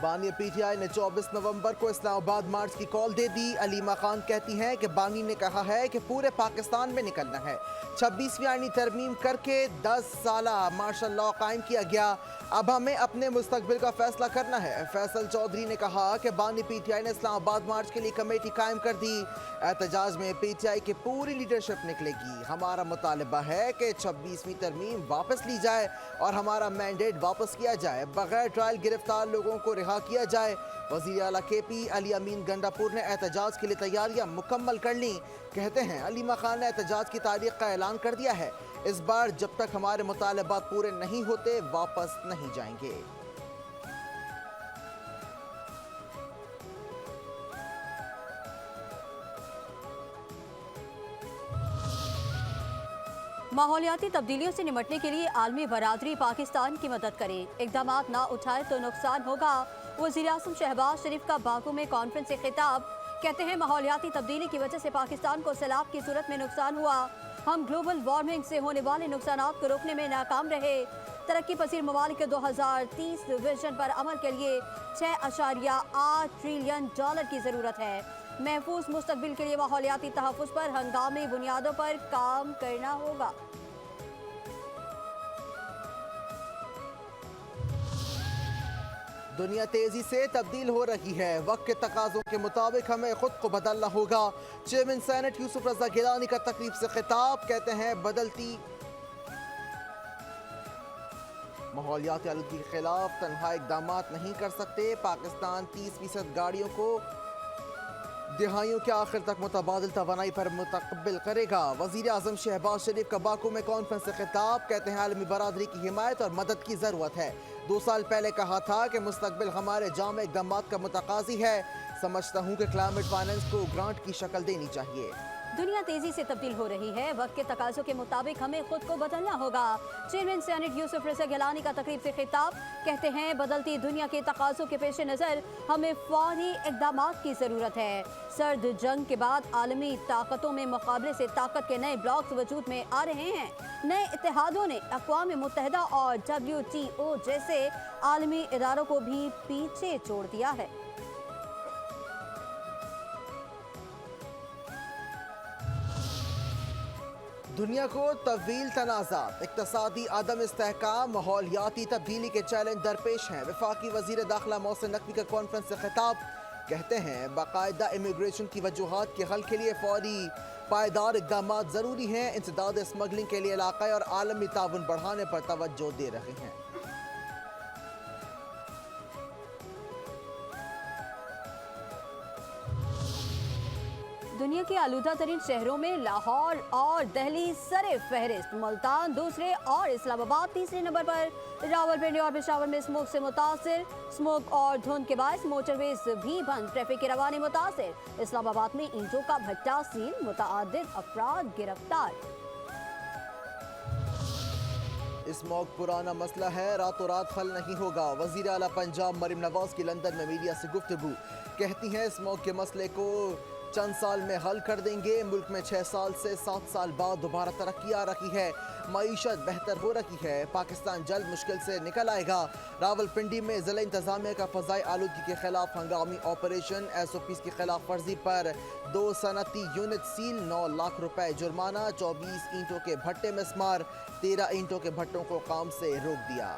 बानी पीटीआई ने 24 नवंबर को इस्लामाबाद मार्च की कॉल दे दी। अलीमा खान कहती हैं कि बानी ने कहा है कि पूरे पाकिस्तान में निकलना है। 26वीं आईनी तरमीम करके 10 साला मार्शल लॉ कायम किया गया। अब हमें अपने मुस्तकबिल का फैसला करना है। फैसल चौधरी ने कहा कि बानी पीटीआई ने इस्लामाबाद मार्च के लिए कमेटी कायम कर दी। एहतजाज में पीटीआई की पूरी लीडरशिप निकलेगी। हमारा मुतालबा है कि 26वीं तरमीम वापस ली जाए और हमारा मैंडेट वापस किया जाए। बगैर ट्रायल गिरफ्तार लोगों को रिहा किया जाए। वज़ीर आला केपी अली अमीन गंडापुर ने एहतजाज के लिए तैयारियां मुकम्मल कर ली। कहते हैं अलीमा खान ने एहतजाज की तारीख का ऐलान कर दिया है। इस बार जब तक हमारे मुतालबात पूरे नहीं होते वापस नहीं जाएंगे। माहौलियाती तब्दीलियों से निपटने के लिए आलमी बरादरी पाकिस्तान की मदद करे। इकदाम ना उठाए तो नुकसान होगा। वज़ीर आज़म शहबाज शरीफ का बाकू में कॉन्फ्रेंस से खिताब। कहते हैं माहौलियाती तब्दीली की वजह से पाकिस्तान को सैलाब की सूरत में नुकसान हुआ। हम ग्लोबल वार्मिंग से होने वाले नुकसान को रोकने में नाकाम रहे। तरक्की पसीर ममालिक के 2030 विजन पर अमल के लिए $6.8 ट्रिलियन की ज़रूरत है। महफूज मुस्तकबिल के लिए माहौलियाती तहफ़्फ़ुज़ पर हंगामी बुनियादों पर काम करना होगा। दुनिया तेजी से तब्दील हो रही है। वक्त के तकाज़ों के मुताबिक हमें खुद को बदलना होगा। चेयरमैन सेनेट यूसुफ रज़ा गिलानी का तकरीब से खिताब। कहते हैं बदलती माहौलियाती आलूदगी के खिलाफ तनहा इकदाम नहीं कर सकते। पाकिस्तान 30% गाड़ियों को दिहाइयों के आखिर तक मुतबादिल तवानाई पर मुतकबिल करेगा। वज़ीर आज़म शहबाज शरीफ का बाकू में कॉन्फ्रेंस से खिताब। कहते हैं आलमी बरादरी की हिमायत और मदद की ज़रूरत है। 2 साल पहले कहा था कि मुस्तकबिल हमारे जामे इक़दामात का मुतकाज़ी है। समझता हूँ कि क्लाइमेट फाइनेंस को ग्रांट की शक्ल देनी चाहिए। दुनिया तेजी से तब्दील हो रही है। वक्त के तकाज़ों के मुताबिक हमें खुद को बदलना होगा। चेयरमैन सेनेट यूसुफ रज़ा गिलानी का तकरीब से खिताब। कहते हैं बदलती दुनिया के तकाज़ों के पेश नज़र हमें फौरी इक़दामात की ज़रूरत है। सर्द जंग के बाद आलमी ताकतों में मुकाबले से ताकत के नए ब्लॉक्स वजूद में आ रहे हैं। नए इत्तेहादों ने अक़वाम मुत्तहिदा और WTO जैसे आलमी इदारों को भी पीछे छोड़ दिया है। दुनिया को तवील तनाज़ात, इक़्तिसादी अदम इस्तेहकाम, माहौलियाती तब्दीली के चैलेंज दरपेश हैं। वफाकी वज़ीर दाखिला मोहसिन नकवी का कॉन्फ्रेंस से खिताब। कहते हैं बाकायदा इमिग्रेशन की वजूहात के हल के लिए फौरी पायदार इक़दाम ज़रूरी हैं। इंसदाद स्मगलिंग के लिए इलाक़ाई और आलमी ताउन बढ़ाने पर तवज्जो दे रहे हैं। दुनिया के आलूदा तरीन शहरों में लाहौर और दिल्ली सरे फहरिस्त, मुल्तान दूसरे और इस्लामाबाद तीसरे नंबर पर। रावलपिंडी और पेशावर में स्मोक से मुतासिर। स्मोक और धुंध के बायस मोटरवेज भी बंद, ट्रैफिक की रवानी मुतासिर। इस्लामाबाद में ईंटों का भट्टा सील, मुतअद्दिद अफराद गिरफ्तार। स्मोक पुराना मसला है, रातों रात हल नहीं होगा। वज़ीर आला पंजाब मरीम नवाज की लंदन में मीडिया से गुफ्तगू। कहती हैं स्मोक के मसले को चंद साल में हल कर देंगे। मुल्क में 6 साल से 7 साल बाद दोबारा तरक्की आ रही है। मईशत बेहतर हो रही है। पाकिस्तान जल्द मुश्किल से निकल आएगा। रावलपिंडी में ज़िला इंतज़ामिया का फ़ज़ाई आलूदगी के खिलाफ हंगामी ऑपरेशन। SOPs की खिलाफ वर्जी पर 2 सनती यूनिट सील, 9 लाख रुपए जुर्माना। 24 ईंटों के भट्टे मिस्मार, 13 ईंटों के भट्टों को काम से रोक दिया।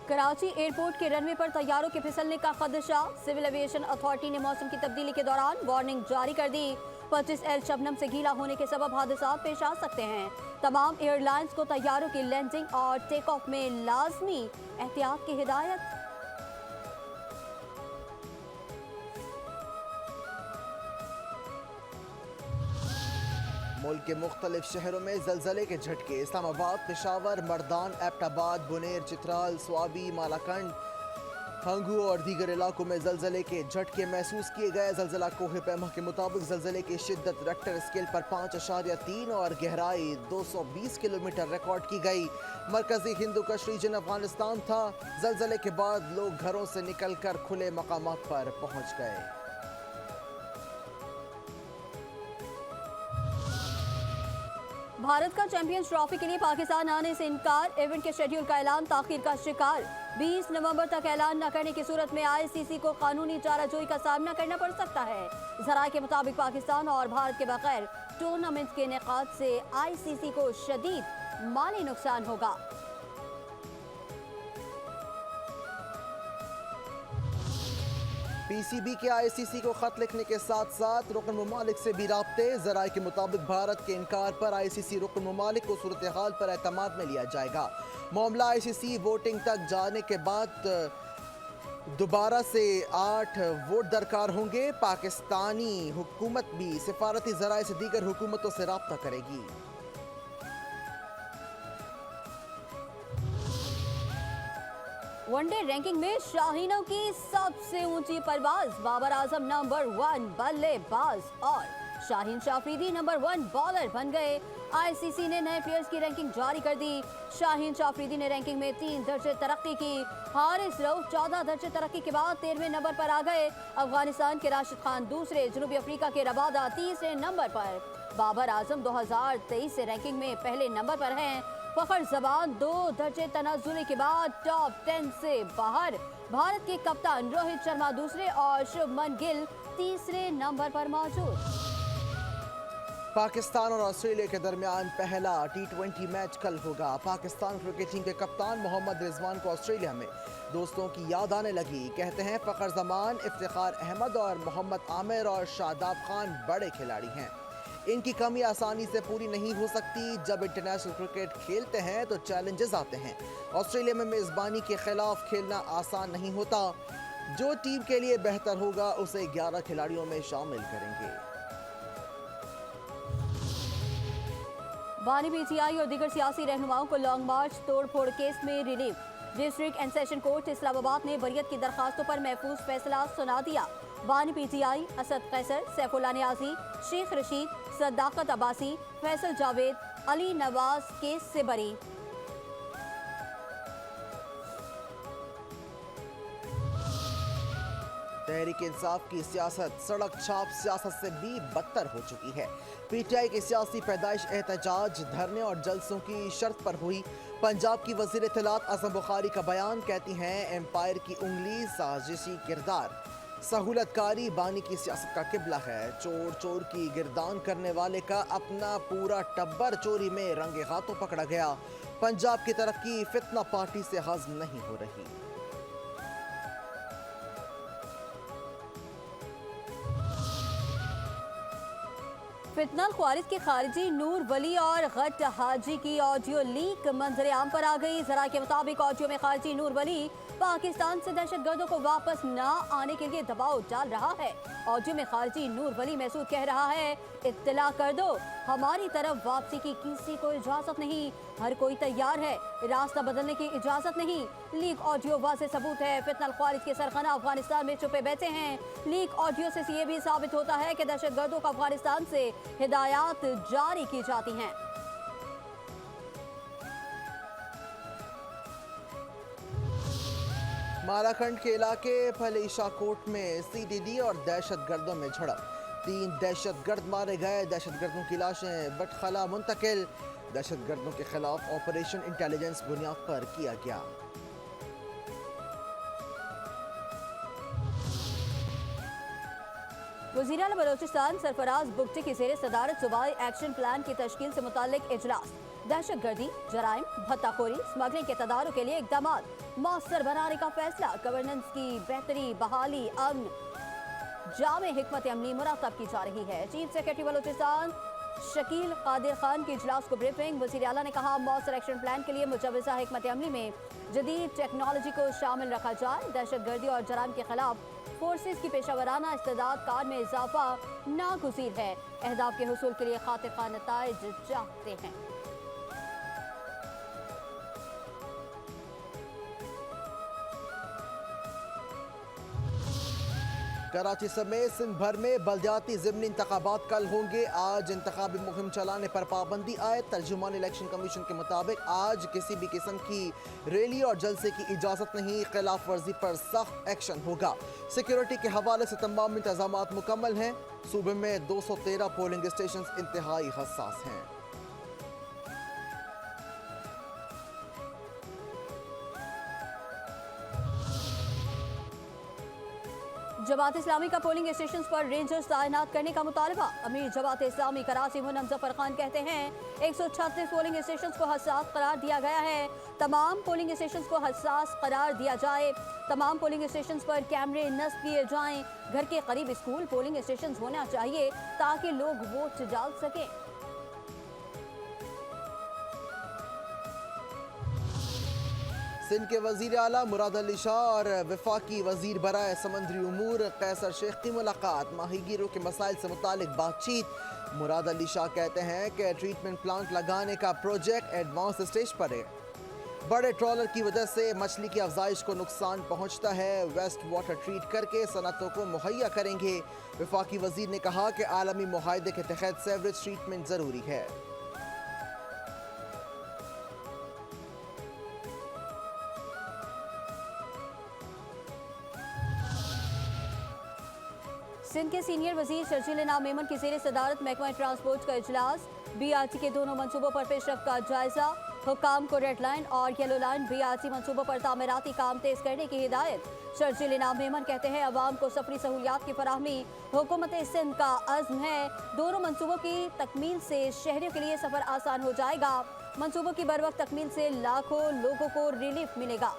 कराची एयरपोर्ट के रनवे पर तैयारों के फिसलने का खदशा। सिविल एविएशन अथॉरिटी ने मौसम की तब्दीली के दौरान वार्निंग जारी कर दी। 25L शबनम से गीला होने के सबब हादसा पेश आ सकते हैं। तमाम एयरलाइंस को तैयारों की लैंडिंग और टेक ऑफ में लाजमी एहतियात की हिदायत। मुल्क के मुख्तलिफ शहरों में ज़लज़ले के झटके। इस्लामाबाद, पेशावर, मर्दान, एबटाबाद, बुनेर, चित्राल, स्वाबी, मालाकंड, हंगू और दीगर इलाकों में ज़लज़ले के झटके महसूस किए गए। ज़लज़ला कोहे पैमा के मुताबिक ज़लज़ले की शिद्दत रेक्टर स्केल पर 5.3 और गहराई 220 किलोमीटर रिकॉर्ड की गई। मरकज़ी हिंदू कश रीजन अफगानिस्तान था। ज़लज़ले के बाद लोग घरों से निकल कर खुले मकामात पर पहुँच गए। भारत का चैंपियंस ट्रॉफी के लिए पाकिस्तान आने से इनकार, इवेंट के शेड्यूल का ऐलान ताखीर का शिकार। 20 नवंबर तक ऐलान न करने की सूरत में आईसीसी को कानूनी चाराजोई का सामना करना पड़ सकता है। जराये के मुताबिक पाकिस्तान और भारत के बगैर टूर्नामेंट के इनेकाद से आईसीसी को शदीद माली नुकसान होगा। पीसीबी के आईसीसी को खत लिखने के साथ साथ रुकन ममालिक से भी राब्ते। जराये के मुताबिक भारत के इनकार पर आईसीसी रुकन ममालिक को सूरत हाल पर एतमाद में लिया जाएगा। मामला आईसीसी वोटिंग तक जाने के बाद दोबारा से 8 वोट दरकार होंगे। पाकिस्तानी हुकूमत भी सिफारती जराये से दीगर हुकूमतों से राब्ता करेगी। वनडे रैंकिंग में शाहीनों की सबसे ऊंची परवाज, बाबर आजम नंबर 1 बल्लेबाज और शाहीन शाफरीदी नंबर 1 बॉलर बन गए। आईसीसी ने नए प्लेयर्स की रैंकिंग जारी कर दी। शाहीन शाफरीदी ने रैंकिंग में 3 दर्जे तरक्की की। हारिस रऊफ 14 दर्जे तरक्की के बाद 13वें नंबर पर आ गए। अफगानिस्तान के राशिद खान दूसरे, जनूबी अफ्रीका के रबादा तीसरे नंबर पर। बाबर आजम 2023 से रैंकिंग में पहले नंबर पर हैं। फखर जबान 2 दर्जे तनाजुली के बाद टॉप 10 से बाहर। भारत के कप्तान रोहित शर्मा दूसरे और शुभमन गिल तीसरे नंबर पर मौजूद। पाकिस्तान और ऑस्ट्रेलिया के दरमियान पहला T20 मैच कल होगा। पाकिस्तान क्रिकेट टीम के कप्तान मोहम्मद रिजवान को ऑस्ट्रेलिया में दोस्तों की याद आने लगी। कहते हैं फखर जमान, इफ्तिखार अहमद और मोहम्मद आमिर और शादाब खान बड़े खिलाड़ी हैं। इनकी कमी आसानी से पूरी नहीं हो सकती। जब इंटरनेशनल क्रिकेट खेलते हैं तो चैलेंजेस आते हैं। ऑस्ट्रेलिया में मेज़बानी के खिलाफ खेलना आसान नहीं होता। जो टीम के लिए बेहतर होगा उसे 11 खिलाड़ियों में शामिल करेंगे। बानी पीटीआई और दीगर सियासी रहनुमाओं को लॉन्ग मार्च तोड़फोड़ केस में relief. District and session court Islamabad ने बरियत की दरखास्तों पर महफूज फैसला सुना दिया। बानी पीटीआई असद कैसर, सैफुल्लाह नियाज़ी, शेख रशीद, सदाकत अब्बासी, फैसल जावेद, अली नवाज केस से बरी। तहरीक इंसाफ की सियासत सड़क छाप सियासत से भी बदतर हो चुकी है। पीटीआई की सियासी पैदाइश एहतजाज, धरने और जलसों की शर्त पर हुई। पंजाब की वज़ीर इत्तलात असम बुखारी का बयान, कहती हैं एम्पायर की उंगली साजिशी किरदार। सहूलतकारी बानी की सियासत का किबला है। चोर चोर की गिरदान करने वाले का अपना पूरा टब्बर चोरी में रंगे हाथों पकड़ा गया। पंजाब की तरक्की फितना पार्टी से हज़म नहीं हो रही। फितनल ख्वारिज के खारिजी नूर वली और गट हाजी की ऑडियो लीक मंजर आम पर आ गई। जरा के मुताबिक ऑडियो में खारिजी नूर वली पाकिस्तान से दहशतगर्दों को वापस न आने के लिए दबाव डाल रहा है। ऑडियो में खारिजी नूर वली महसूद कह रहा है, इत्तला कर दो, हमारी तरफ वापसी की किसी को इजाजत नहीं, हर कोई तैयार है, रास्ता बदलने की इजाजत नहीं। लीक ऑडियो वाज़ेह सबूत है, फितनल ख्वारिज के सरगना अफगानिस्तान में छुपे बैठे हैं। लीक ऑडियो से ये भी साबित होता है कि दहशतगर्दों को अफगानिस्तान से हिदायत जारी की जाती हैं। मालाखंड के इलाके फलेशा कोट में सीडीडी और दहशतगर्दों में झड़प। 3 दहशतगर्द मारे गए। दहशतगर्दों की लाशें बटखला मुंतकिल। दहशतगर्दों के खिलाफ ऑपरेशन इंटेलिजेंस बुनियाद पर किया गया। वज़ीर आला बलोचिस्तान सरफराज बुगटी की ज़ेर सदारत सूबाई एक्शन प्लान की तश्कील से मुताल्लिक इजलास। दहशतगर्दी, जराइम, भत्ताखोरी, स्मगलिंग के तदारुक के लिए इक़दाम मौसर बनाने का फैसला। गवर्नेंस की बेहतरी, बहाली, अमन, जामे हिकमत अमली मुरातब की जा रही है। चीफ सेक्रेटरी बलोचिस्तान शकील कादिर खान की इजलास को ब्रीफिंग। वज़ीर आला ने कहा, मौसर एक्शन प्लान के लिए मुजवज़ा हिकमत अमली में जदीद टेक्नोलॉजी को शामिल रखा जाए। दहशतगर्दी और जराइम के खिलाफ फोर्सेस की पेशावराना इस्तेदाद कार में इजाफा नागुज़ीर है। अहदाफ के हुसूल के लिए खातिर खान नताइज चाहते हैं। कराची समेत सिंध भर में बलदियाती ज़िमनी इंतखाबात कल होंगे। आज इंतखाबी मुहिम चलाने पर पाबंदी आए। तर्जुमान इलेक्शन कमीशन के मुताबिक आज किसी भी किस्म की रैली और जलसे की इजाज़त नहीं। खिलाफ वर्जी पर सख्त एक्शन होगा। सिक्योरिटी के हवाले से तमाम इंतजामात मुकम्मल हैं। सूबे में 213 पोलिंग स्टेशन इंतहाई हसास हैं। जमात इस्लामी का पोलिंग स्टेशन पर रेंजर्स तैनात करने का मुतालबा। अमीर जमात इस्लामी कराची मुन्नम जफर खान कहते हैं 136 पोलिंग स्टेशन को हसास करार दिया गया है। तमाम पोलिंग स्टेशन को हसास करार दिया जाए। तमाम पोलिंग स्टेशन पर कैमरे नस्ब किए जाएं। घर के करीब स्कूल पोलिंग स्टेशन होना चाहिए ताकि लोग वोट डाल सकें। सिंध के वजीर आला मुराद अली शाह और वफाकी वजीर बराए समंदरी उमूर कैसर शेख की मुलाकात। माहीगीरों के मसाइल से मुतालिक बातचीत। मुराद अली शाह कहते हैं कि ट्रीटमेंट प्लांट लगाने का प्रोजेक्ट एडवांस स्टेज पर है। बड़े ट्रॉलर की वजह से मछली की अफजाइश को नुकसान पहुंचता है। वेस्ट वाटर ट्रीट करके सनतों को मुहैया करेंगे। वफाकी वजीर ने कहा कि आलमी मुआहदे के तहत सेवरेज ट्रीटमेंट ज़रूरी है। सिंध के सीनियर वजीर शर्जील इनाम मेमन की ज़ेर सदारत महकमा ट्रांसपोर्ट का इजलास। BRT के दोनों मनसूबों पर पेशरफ का जायजा। हुक्काम को रेड लाइन और येलो लाइन BRT मनसूबों पर तामीराती काम तेज करने की हिदायत। शर्जील इनाम मेमन कहते हैं अवाम को सफरी सहूलियात की फराहमी हुकूमत सिंध का अज़्म है। दोनों मनसूबों की तकमील से शहरियों के लिए सफ़र आसान हो जाएगा। मनसूबों की बर वक्त तकमील से लाखों लोगों को रिलीफ मिलेगा।